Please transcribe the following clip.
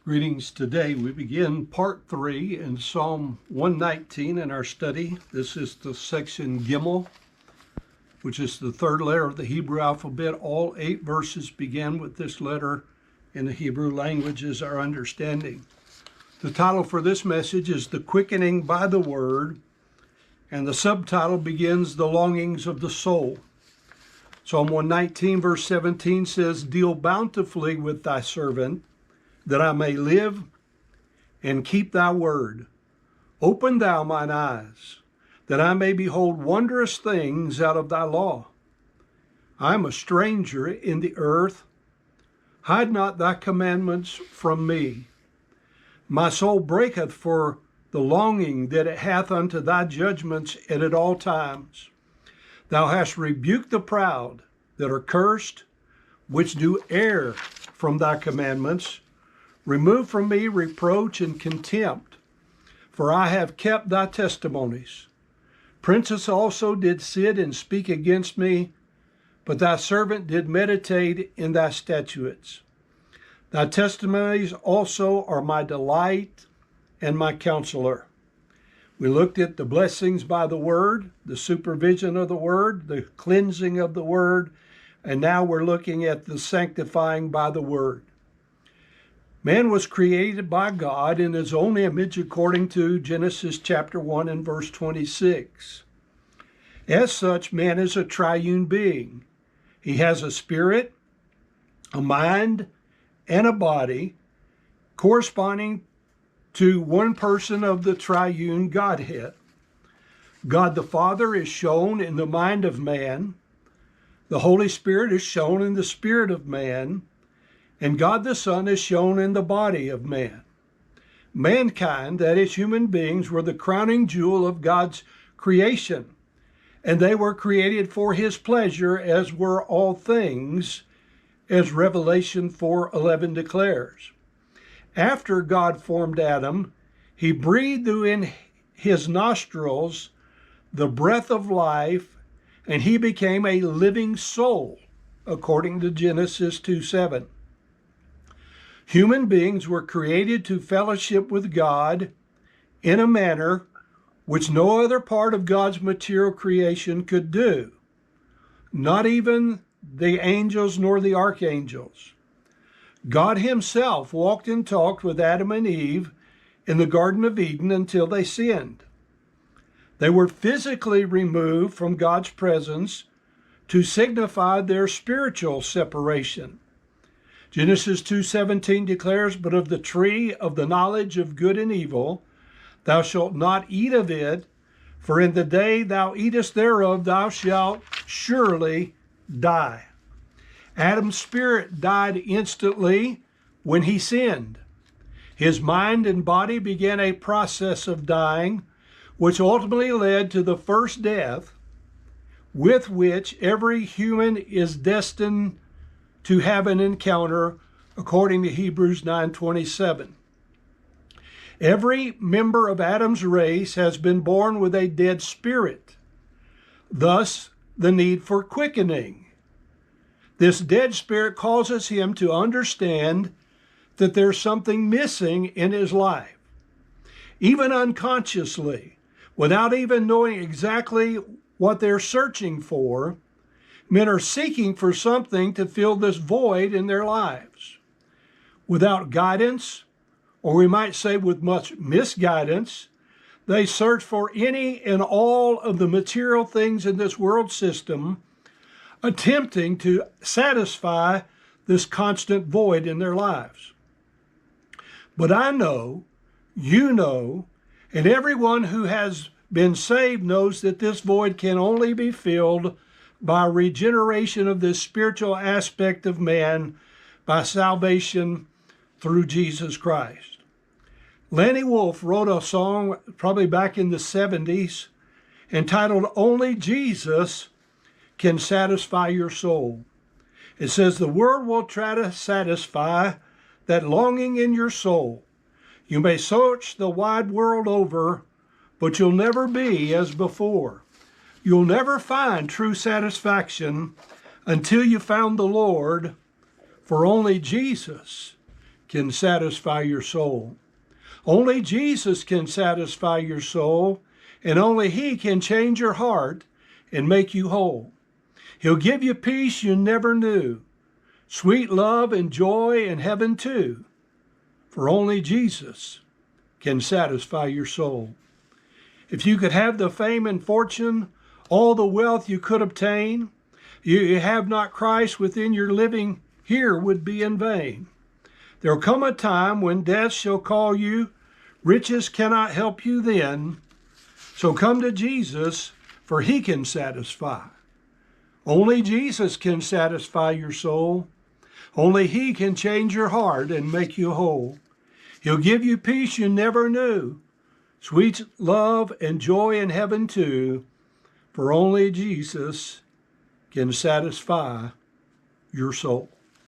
Greetings. Today we begin part 3 in Psalm 119 in our study. This is the section Gimel, which is the third letter of the Hebrew alphabet. All 8 verses begin with this letter in the Hebrew language as our understanding. The title for this message is The Quickening by the Word, and the subtitle begins The Longings of the Soul. Psalm 119 verse 17 says, "Deal bountifully with thy servant, that I may live and keep thy word. Open thou mine eyes, that I may behold wondrous things out of thy law. I am a stranger in the earth. Hide not thy commandments from me. My soul breaketh for the longing that it hath unto thy judgments, and at all times. Thou hast rebuked the proud that are cursed, which do err from thy commandments. Remove from me reproach and contempt, for I have kept thy testimonies. Princes also did sit and speak against me, but thy servant did meditate in thy statutes. Thy testimonies also are my delight and my counselor." We looked at the blessings by the word, the supervision of the word, the cleansing of the word, and now we're looking at the sanctifying by the word. Man was created by God in his own image according to Genesis chapter 1 and verse 26. As such, man is a triune being. He has a spirit, a mind, and a body corresponding to one person of the triune Godhead. God the Father is shown in the mind of man. The Holy Spirit is shown in the spirit of man. And God the Son is shown in the body of man. Mankind, that is human beings, were the crowning jewel of God's creation, and they were created for his pleasure, as were all things, as Revelation 4:11 declares. After God formed Adam, he breathed in his nostrils the breath of life, and he became a living soul, according to Genesis 2:7. Human beings were created to fellowship with God in a manner which no other part of God's material creation could do, not even the angels nor the archangels. God himself walked and talked with Adam and Eve in the Garden of Eden until they sinned. They were physically removed from God's presence to signify their spiritual separation. Genesis 2:17 declares, "But of the tree of the knowledge of good and evil, thou shalt not eat of it, for in the day thou eatest thereof, thou shalt surely die." Adam's spirit died instantly when he sinned. His mind and body began a process of dying, which ultimately led to the first death, with which every human is destined to have an encounter, according to Hebrews 9:27. Every member of Adam's race has been born with a dead spirit, thus the need for quickening. This dead spirit causes him to understand that there's something missing in his life. Even unconsciously, without even knowing exactly what they're searching for, men are seeking for something to fill this void in their lives. Without guidance, or we might say with much misguidance, they search for any and all of the material things in this world system, attempting to satisfy this constant void in their lives. But I know, you know, and everyone who has been saved knows that this void can only be filled by regeneration of this spiritual aspect of man, by salvation through Jesus Christ. Lanny Wolfe wrote a song probably back in the 70s entitled "Only Jesus Can Satisfy Your Soul." It says, "The world will try to satisfy that longing in your soul. You may search the wide world over, but you'll never be as before. You'll never find true satisfaction until you found the Lord, for only Jesus can satisfy your soul. Only Jesus can satisfy your soul, and only He can change your heart and make you whole. He'll give you peace you never knew, sweet love and joy in heaven too, for only Jesus can satisfy your soul. If you could have the fame and fortune, all the wealth you could obtain, you have not Christ within your living here would be in vain. There'll come a time when death shall call you, riches cannot help you then. So come to Jesus, for He can satisfy. Only Jesus can satisfy your soul. Only He can change your heart and make you whole. He'll give you peace you never knew, sweet love and joy in heaven too, for only Jesus can satisfy your soul.